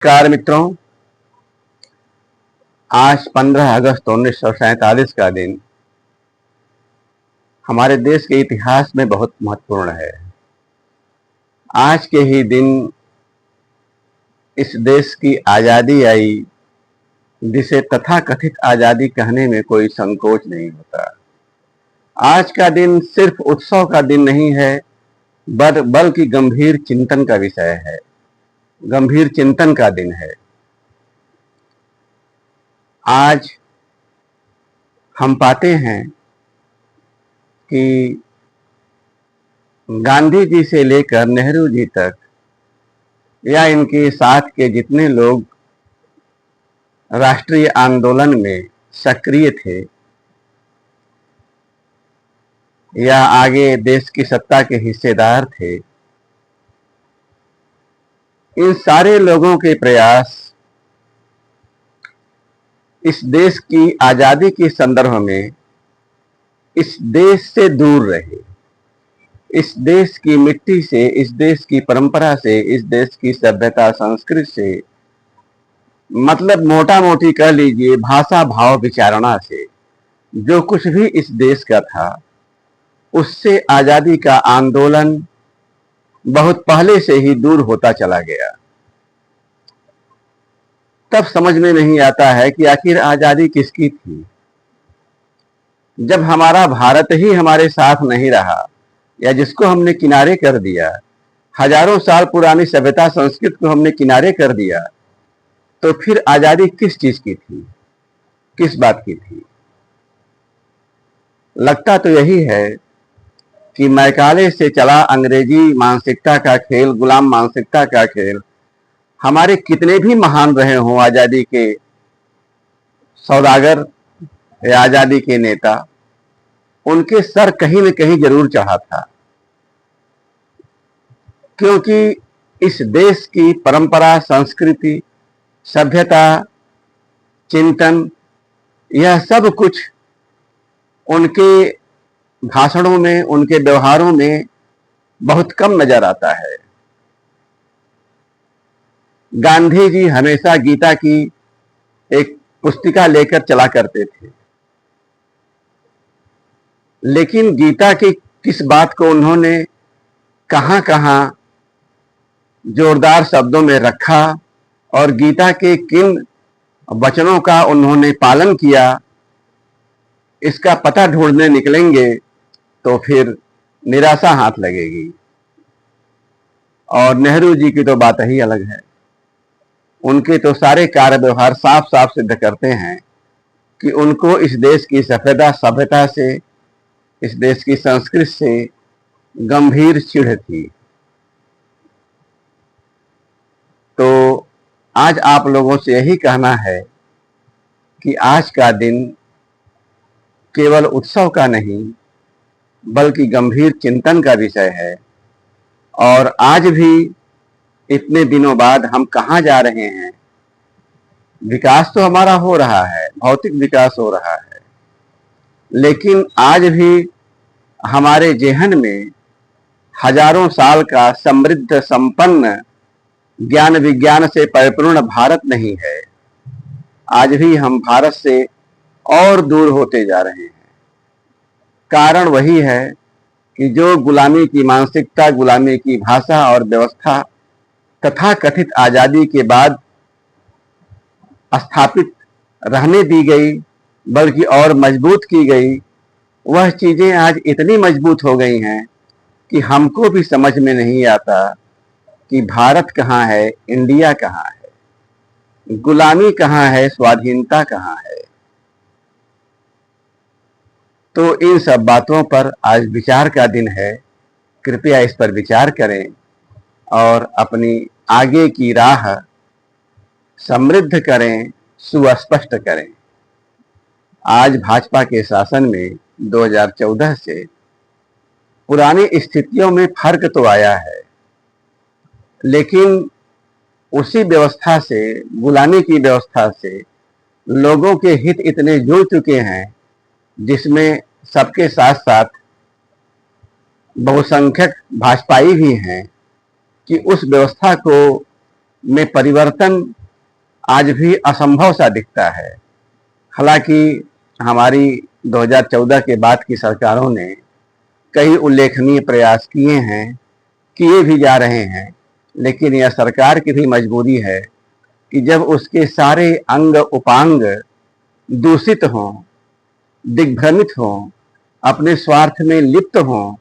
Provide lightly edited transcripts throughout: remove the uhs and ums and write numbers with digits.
नमस्कार मित्रों, आज 15 अगस्त 1947 का दिन हमारे देश के इतिहास में बहुत महत्वपूर्ण है। आज के ही दिन इस देश की आज़ादी आई, जिसे तथाकथित आज़ादी कहने में कोई संकोच नहीं होता। आज का दिन सिर्फ उत्सव का दिन नहीं है, बल्कि गंभीर चिंतन का विषय है, गंभीर चिंतन का दिन है। आज हम पाते हैं कि गांधी जी से लेकर नेहरू जी तक या इनके साथ के जितने लोग राष्ट्रीय आंदोलन में सक्रिय थे या आगे देश की सत्ता के हिस्सेदार थे, इन सारे लोगों के प्रयास इस देश की आजादी के संदर्भ में इस देश से दूर रहे, इस देश की मिट्टी से, इस देश की परंपरा से, इस देश की सभ्यता संस्कृति से, मतलब मोटा मोटी कह लीजिए भाषा भाव विचारणा से, जो कुछ भी इस देश का था उससे आजादी का आंदोलन बहुत पहले से ही दूर होता चला गया। तब समझ में नहीं आता है कि आखिर आजादी किसकी थी। जब हमारा भारत ही हमारे साथ नहीं रहा या जिसको हमने किनारे कर दिया, हजारों साल पुरानी सभ्यता संस्कृति को हमने किनारे कर दिया, तो फिर आजादी किस चीज की थी, किस बात की थी। लगता तो यही है कि मैकाले से चला अंग्रेजी मानसिकता का खेल, गुलाम मानसिकता का खेल, हमारे कितने भी महान रहे हों आजादी के सौदागर या आजादी के नेता, उनके सर कहीं न कहीं जरूर चढ़ा था, क्योंकि इस देश की परंपरा, संस्कृति, सभ्यता, चिंतन, यह सब कुछ उनके भाषणों में, उनके व्यवहारों में बहुत कम नजर आता है। गांधी जी हमेशा गीता की एक पुस्तिका लेकर चला करते थे, लेकिन गीता की किस बात को उन्होंने कहां कहां जोरदार शब्दों में रखा और गीता के किन वचनों का उन्होंने पालन किया, इसका पता ढूंढने निकलेंगे तो फिर निराशा हाथ लगेगी। और नेहरू जी की तो बात ही अलग है। उनके तो सारे कार्य व्यवहार साफ साफ सिद्ध करते हैं कि उनको इस देश की सभ्यता से, इस देश की संस्कृति से गंभीर चिढ़ थी। तो आज आप लोगों से यही कहना है कि आज का दिन केवल उत्सव का नहीं, बल्कि गंभीर चिंतन का विषय है। और आज भी इतने दिनों बाद हम कहां जा रहे हैं। विकास तो हमारा हो रहा है, भौतिक विकास हो रहा है, लेकिन आज भी हमारे जेहन में हजारों साल का समृद्ध, संपन्न, ज्ञान विज्ञान से परिपूर्ण भारत नहीं है। आज भी हम भारत से और दूर होते जा रहे हैं। कारण वही है कि जो गुलामी की मानसिकता, गुलामी की भाषा और व्यवस्था तथा कथित आजादी के बाद स्थापित रहने दी गई, बल्कि और मजबूत की गई, वह चीजें आज इतनी मजबूत हो गई हैं कि हमको भी समझ में नहीं आता कि भारत कहाँ है, इंडिया कहाँ है, गुलामी कहाँ है, स्वाधीनता कहाँ है। तो इन सब बातों पर आज विचार का दिन है। कृपया इस पर विचार करें और अपनी आगे की राह समृद्ध करें, सुस्पष्ट करें। आज भाजपा के शासन में 2014 से पुरानी स्थितियों में फर्क तो आया है, लेकिन उसी व्यवस्था से, गुलामी की व्यवस्था से लोगों के हित इतने जुड़ चुके हैं, जिसमें सबके साथ साथ बहुसंख्यक भाजपाई भी हैं, कि उस व्यवस्था को में परिवर्तन आज भी असंभव सा दिखता है। हालांकि हमारी 2014 के बाद की सरकारों ने कई उल्लेखनीय प्रयास किए हैं, किए भी जा रहे हैं, लेकिन यह सरकार की भी मजबूरी है कि जब उसके सारे अंग उपांग दूषित हों, दिग्भ्रमित हों, अपने स्वार्थ में लिप्त हों,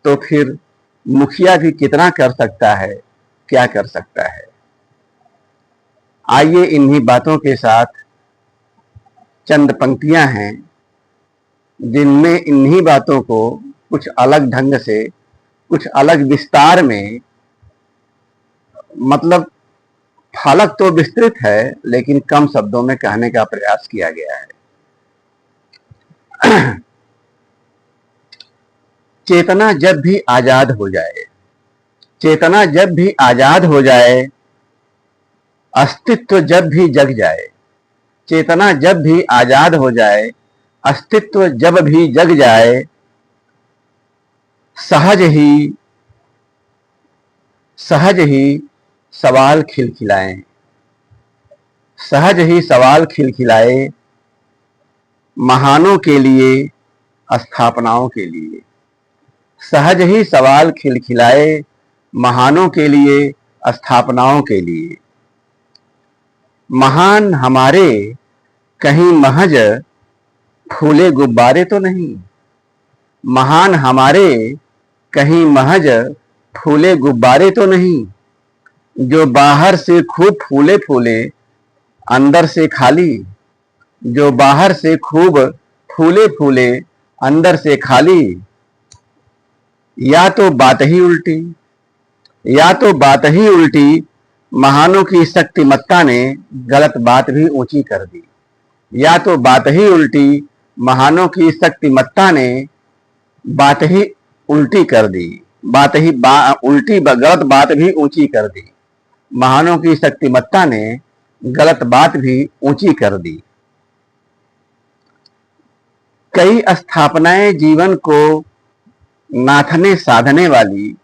तो फिर मुखिया भी कितना कर सकता है, क्या कर सकता है। आइए इन्हीं बातों के साथ चंद पंक्तियां हैं जिनमें इन्हीं बातों को कुछ अलग ढंग से, कुछ अलग विस्तार में, मतलब फलक तो विस्तृत है लेकिन कम शब्दों में कहने का प्रयास किया गया है। चेतना जब भी आजाद हो जाए, चेतना जब भी आजाद हो जाए, अस्तित्व जब भी जग जाए, चेतना जब भी आजाद हो जाए, अस्तित्व जब भी जग जाए, सहज ही सवाल खिलखिलाएं, सहज ही सवाल खिलखिलाए, महानों के लिए, स्थापनाओं के लिए, सहज ही सवाल खिलखिलाए, महानों के लिए, स्थापनाओं के लिए। महान हमारे कहीं महज फूले गुब्बारे तो नहीं, महान हमारे कहीं महज फूले गुब्बारे तो नहीं, जो बाहर से खूब फूले फूले अंदर से खाली, जो बाहर से खूब फूले फूले अंदर से खाली। या तो बात ही उल्टी, या तो बात ही उल्टी, महानों की शक्तिमत्ता ने गलत बात भी ऊंची कर दी। या तो बात ही उल्टी, महानों की शक्तिमत्ता ने बात ही उल्टी कर दी, उल्टी गलत बात भी ऊंची कर दी। महानों की शक्तिमत्ता ने गलत बात भी ऊंची कर दी। कई स्थापनाएं जीवन को नाथने साधने वाली,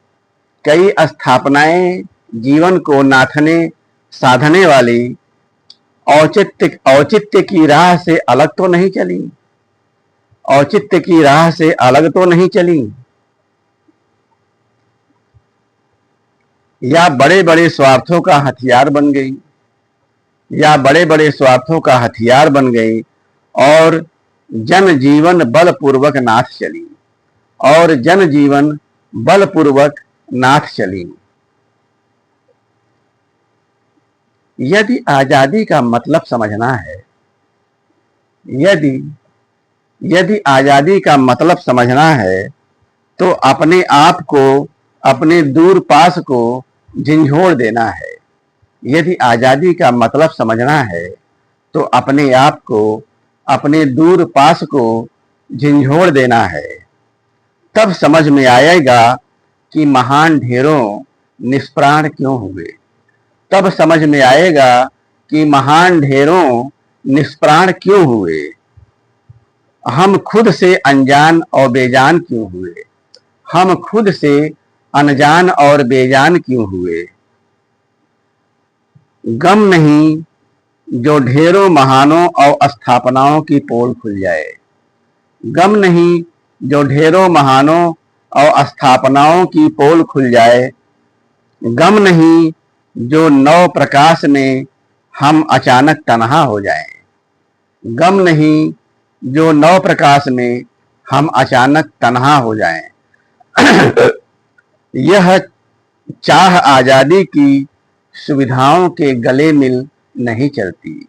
कई स्थापनाएं जीवन को नाथने साधने वाली औचित्य की राह से अलग तो नहीं चली, औचित्य की राह से अलग तो नहीं चली। या बड़े बड़े स्वार्थों का हथियार बन गई, या बड़े बड़े स्वार्थों का हथियार बन गई और जनजीवन बलपूर्वक नाथ चली, और जनजीवन बलपूर्वक नाथ चली। यदि आजादी का मतलब समझना है, यदि आजादी का मतलब समझना है, तो अपने आप को, अपने दूर पास को झिंझोड़ देना है। यदि आजादी का मतलब समझना है, तो अपने आप को, अपने दूर पास को झिंझोड़ देना है। तब समझ में आएगा कि महान ढेरों निष्प्राण क्यों हुए। तब समझ में आएगा कि महान ढेरों निष्प्राण क्यों हुए। हम खुद से अनजान और बेजान क्यों हुए, हम खुद से अनजान और बेजान क्यों हुए। गम नहीं जो ढेरों महानों और स्थापनाओं की पोल खुल जाए, गम नहीं जो ढेरों महानों और स्थापनाओं की पोल खुल जाए, गम नहीं जो नव प्रकाश में हम अचानक तन्हा हो जाएं, गम नहीं जो नव प्रकाश में हम अचानक तन्हा हो जाएं। यह चाह आजादी की सुविधाओं के गले मिल नहीं चलती,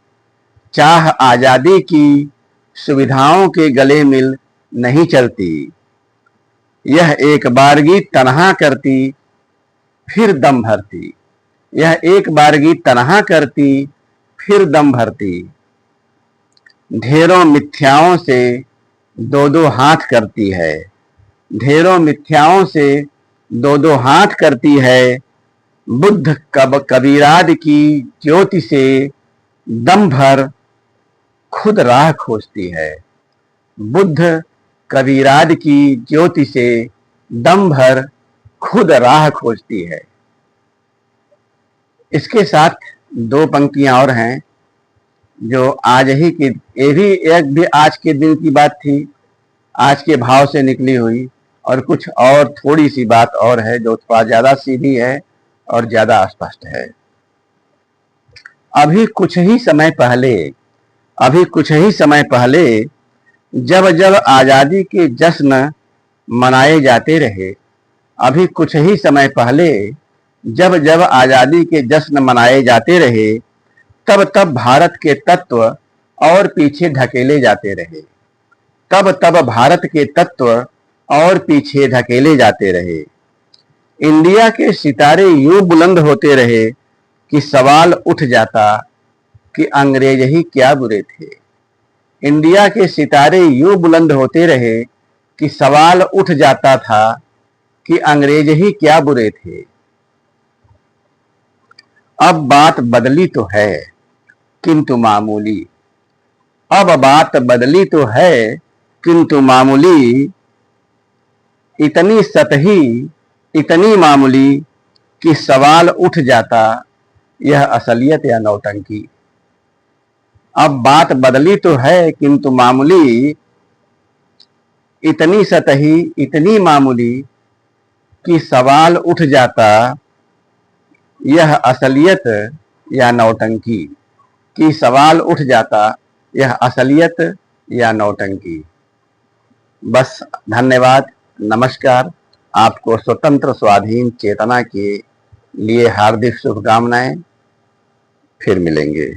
चाह आजादी की सुविधाओं के गले मिल नहीं चलती। यह एक बारगी तन्हा करती फिर दम भरती, यह एक बारगी तन्हा करती फिर दम भरती। ढेरों मिथ्याओं से दो दो हाथ करती है, ढेरों मिथ्याओं से दो दो हाथ करती है। बुद्ध कबीराद की ज्योति से दम भर खुद राह खोजती है, बुद्ध कबीराद की ज्योति से दम भर खुद राह खोजती है। इसके साथ दो पंक्तियां और हैं जो आज ही की, ये भी एक भी आज के दिन की बात थी, आज के भाव से निकली हुई, और कुछ और थोड़ी सी बात और है जो थोड़ा ज्यादा सीधी है और ज्यादा स्पष्ट है। अभी कुछ ही समय पहले जब जब आजादी के जश्न मनाए जाते रहे, अभी कुछ ही समय पहले जब जब आजादी के जश्न मनाए जाते रहे, तब तब भारत के तत्व और पीछे ढकेले जाते रहे, तब तब भारत के तत्व और पीछे ढकेले जाते रहे। इंडिया के सितारे यूं बुलंद होते रहे कि सवाल उठ जाता कि अंग्रेज ही क्या बुरे थे। इंडिया के सितारे यूं बुलंद होते रहे कि सवाल उठ जाता था कि अंग्रेज ही क्या बुरे थे। अब बात बदली तो है किंतु मामूली, अब बात बदली तो है किंतु मामूली, इतनी सतही इतनी मामूली कि सवाल उठ जाता यह असलियत या नौटंकी। अब बात बदली तो है किंतु मामूली, इतनी सतही इतनी मामूली कि सवाल उठ जाता यह असलियत या नौटंकी, कि सवाल उठ जाता यह असलियत या नौटंकी। बस, धन्यवाद, नमस्कार। आपको स्वतंत्र स्वाधीन चेतना के लिए हार्दिक शुभकामनाएं। फिर मिलेंगे।